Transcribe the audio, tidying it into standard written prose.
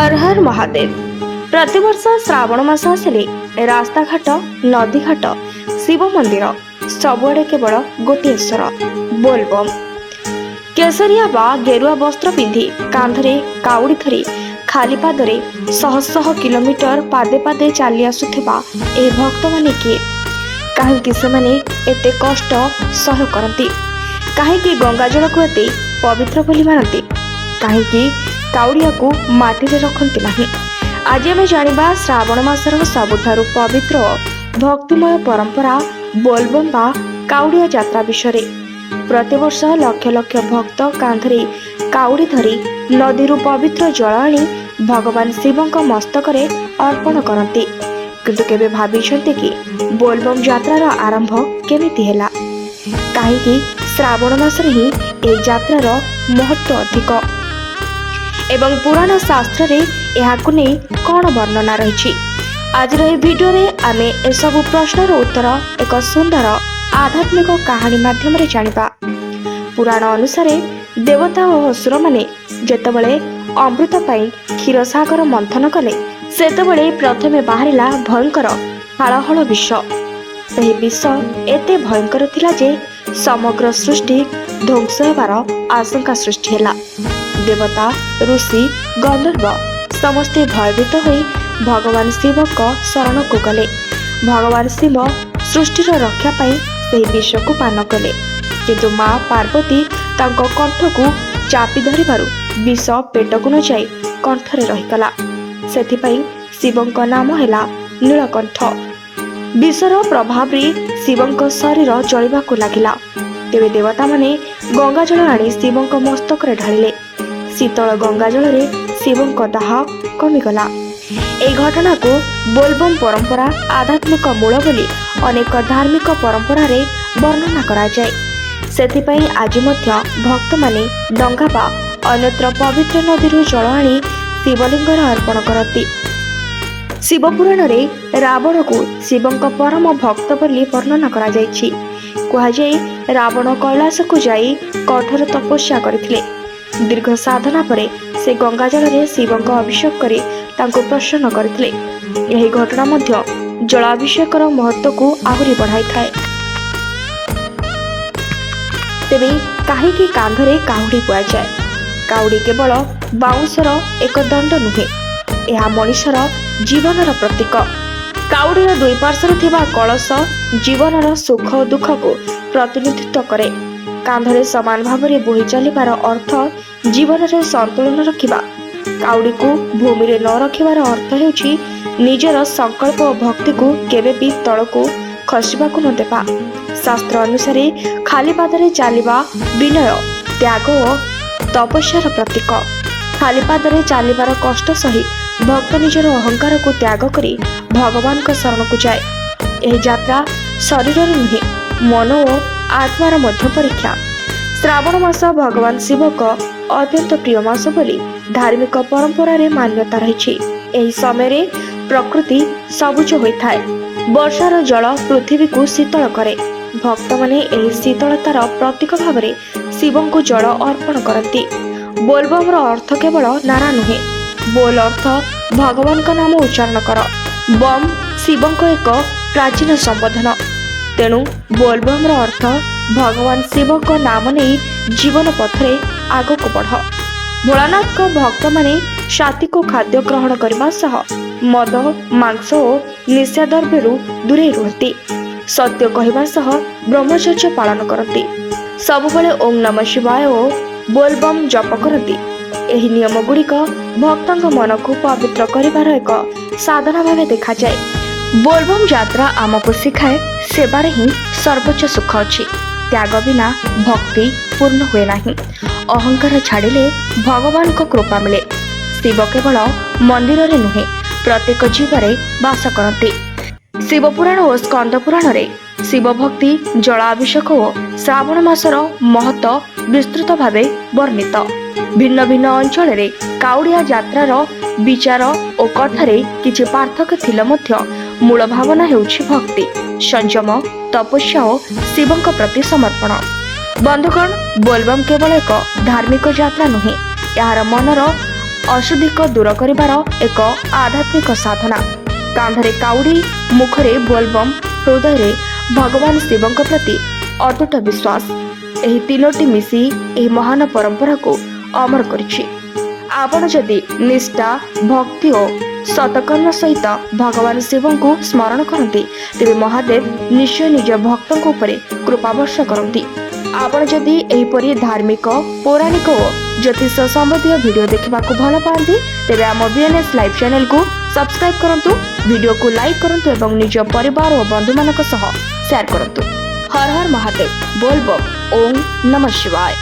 हर हर महादेव। प्रतिवर्ष श्रावण मास आसिले रास्ताघाट नदीघाट शिव मंदिर सबुआडे केवल गोटे स्वर बोलबम। केसरिया बा गेरुआ वस्त्र पिंधि कांधरे काउडी धरी खाली पादरे शह शह किलोमीटर पादे पादे चली आसुथिबा ए भक्त माने किए? काहेकि सेमाने एते कष्ट सह करती? काहेकि गंगा जल को एते पवित्र बोली मानती? काहेकि काउडिया को माटी रे रखती नहीं? आज आम जानिबा श्रावण मासर सबुठारु पवित्र भक्तिमय परंपरा बोलबम बा काउडिया यात्रा विषय। प्रतिवर्ष लक्ष लक्ष भक्त कांधरे काउडी धरी नदीरू पवित्र जल आनी भगवान शिवଙ୍କ मस्तकरे अर्पण करती। किंतु केबे भाबिछन्ते कि बोलबम यात्रार आरंभ केमिति हेला? काहेकि श्रावण मासरे ही ए यात्रार महत्व अधिक एवं पुराण शास्त्र रे एहाकु नै कोन वर्णना रहिछि? आज रे भिडियो रे आमे ए सब प्रश्नर उत्तर एक सुंदर आध्यात्मिक कहानी माध्यम रे जानिबा। पुराण अनुसार देवता और असुर माने जेतेबेले अमृत पाई क्षीरसागर मंथन कले सेतेबेले प्रथमे बाहरिला भयंकर हालहल विष। ସେହି ବିଷ ଏତେ ଭୟଙ୍କର ଥିଲା ଯେ ସମଗ୍ର ସୃଷ୍ଟି ଧ୍ୱଂସ ହେବାର ଆଶଙ୍କା ସୃଷ୍ଟି ହେଲା। ଦେବତା ଋଷି ଗନ୍ଧର୍ବ ସମସ୍ତେ ଭୟଭୀତ ହୋଇ ଭଗବାନ ଶିବଙ୍କ ଶରଣକୁ ଗଲେ। ଭଗବାନ ଶିବ ସୃଷ୍ଟିର ରକ୍ଷା ପାଇଁ ସେହି ବିଷକୁ ପାନ କଲେ, କିନ୍ତୁ ମା ପାର୍ବତୀ ତାଙ୍କ କଣ୍ଠକୁ ଚାପି ଧରିବାରୁ ବିଷ ପେଟକୁ ନ ଯାଇ କଣ୍ଠରେ ରହିଗଲା। ସେଥିପାଇଁ ଶିବଙ୍କ ନାମ ହେଲା ନୀଳକଣ୍ଠ। विषर प्रभाव रे शिवଙ୍କ शरीर जलिबाकु लागिला। तेबे देवता माने गंगा जल आनी शिवଙ୍କ मस्तक रे ढालिले। शीतल गंगा जल रे शिवଙ୍କ दाह कमिगला। ए घटना को बोलबम परंपरा आध्यात्मिक मूल बोली अनेक धार्मिक परंपरा रे वर्णना करा जाय। सेथिपई आज मध्य भक्त माने डंगा बा अन्यत्र पवित्र नदीरू जल आनी शिवलिंगर अर्पण करती। शिवपुराण रे रावण को शिवଙ୍କ परम भक्त बोली वर्णना करा जायछि। कुहा जाय रावण कैलाश को जाई कठोर तपस्या करथिले। दीर्घ साधना परे से गंगा जल रे शिवଙ୍କ अभिषेक करी तांको प्रसन्न करथिले। एही घटना मध्य जलाभिषेकर महत्व को आहुरी बढ़ाई थाए। तेबे काहेकि कांधरे काउडी कुआ जाय? काउडी केवल बाउंसर एक दंड नुहे, यह मनुष्यर जीवनर प्रतीक। काउडीर दुई पार्श्वर थिबा कलश जीवनर सुख और दुख को प्रतिनिधित्व करे। कांधरे समान भाव में बोही चलिबार अर्थ जीवन रे संतुलन रखिबा। काउडी को भूमि रे न रखिबार अर्थ हेउछि निजर संकल्प और भक्ति को केबे भी तळको खसिबाकु न देबा। शास्त्र अनुसार खाली पादरे चलिबा विनय त्याग और तपस्यार प्रतीक। खाली पादरे चलिबार कष्ट सही भक्त निजर अहंकार को त्याग करी भगवान का शरण को जाए। यह यात्रा शरीर नुहे मन और आत्मार मध्य परीक्षा। श्रावण मास भगवान शिव का अत्यंत प्रिय मास बोली धार्मिक परंपरा रे मान्यता रही। यही समय रे प्रकृति सबुज होता है। वर्षार जल पृथ्वी को शीतल करे। भक्त माने यही शीतलतार प्रतीक भाव में शिव को जल अर्पण करती। बोलबम अर्थ केवल नारा नुहे, बोल अर्थ भगवान का नाम उच्चारण कर। बम शिवं एक प्राचीन संबोधन। तेणु बोलबम अर्थ भगवान शिव का नाम नहीं जीवन पथरे आग को बढ़। भोलानाथ को भक्त माने सात्विक खाद्य ग्रहण करने सह मद मांस और निशा द्रव्यु दूरे रुहति। सत्य कहवा सह ब्रह्मचर्य पालन करती। सबुबले ओम नमः शिवाय और बोलबम जप करती। एही नियम गुड़िक भक्तଙ୍କ मन को पवित्र करिवार एक साधना भाव देखा जाए। बोलबम यात्रा आमको शिखाए सेवारे ही सर्वोच्च सुख अछि। त्याग बिना भक्ति पूर्ण हुए नहीं। अहंकार छाड़िले भगवान को कृपा मिले। शिव केवल मंदिर रे नुहे प्रत्येक जीवरे वास करती। शिवपुराण और स्कंद पुराण रे शिव भक्ति जलाभिषेक और श्रावण मासर महत्व विस्तृत भावे वर्णित। भिन्न भिन्न अंचल रे काउडिया यात्रार विचार और कथारे किछि पार्थक्य थिले मध्य मूल भावना हेउछि भक्ति, संयम, तपस्या और शिवଙ୍କ प्रति समर्पण। बंधुगण, बोलबम केवल एक धार्मिक यात्रा नुहे, यार मनर ଅଶୁଦ୍ଧିକ ଦୂର କରିବାର ଏକ ଆଧ୍ୟାତ୍ମିକ ସାଧନା। କାନ୍ଧରେ କାଉଡ଼ି, ମୁଖରେ ବୋଲବମ୍, ହୃଦୟରେ ଭଗବାନ ଶିବଙ୍କ ପ୍ରତି ଅତୁଟ ବିଶ୍ୱାସ, ଏହି ତିନୋଟି ମିଶି ଏହି ମହାନ ପରମ୍ପରାକୁ ଅମର କରିଛି। ଆପଣ ଯଦି ନିଷ୍ଠା, ଭକ୍ତି ଓ ସତକର୍ମ ସହିତ ଭଗବାନ ଶିବଙ୍କୁ ସ୍ମରଣ କରନ୍ତି, ତେବେ ମହାଦେବ ନିଶ୍ଚୟ ନିଜ ଭକ୍ତଙ୍କ ଉପରେ କୃପା ବର୍ଷା କରନ୍ତି। ଆପଣ ଯଦି ଏହିପରି ଧାର୍ମିକ, ପୌରାଣିକ ଓ ଜ୍ୟୋତିଷ ସମ୍ବନ୍ଧୀୟ ଭିଡ଼ିଓ ଦେଖିବାକୁ ଭଲ ପାଆନ୍ତି, ତେବେ ଆମ ବିଏନ୍ଏସ୍ ଲାଇଭ୍ ଚ୍ୟାନେଲକୁ ସବସ୍କ୍ରାଇବ୍ କରନ୍ତୁ, ଭିଡ଼ିଓକୁ ଲାଇକ୍ କରନ୍ତୁ ଏବଂ ନିଜ ପରିବାର ଓ ବନ୍ଧୁମାନଙ୍କ ସହ ସେୟାର କରନ୍ତୁ। ହର ହର ମହାଦେବ, ବୋଲବମ୍, ଓಂ ନମଃ ଶିବାୟ।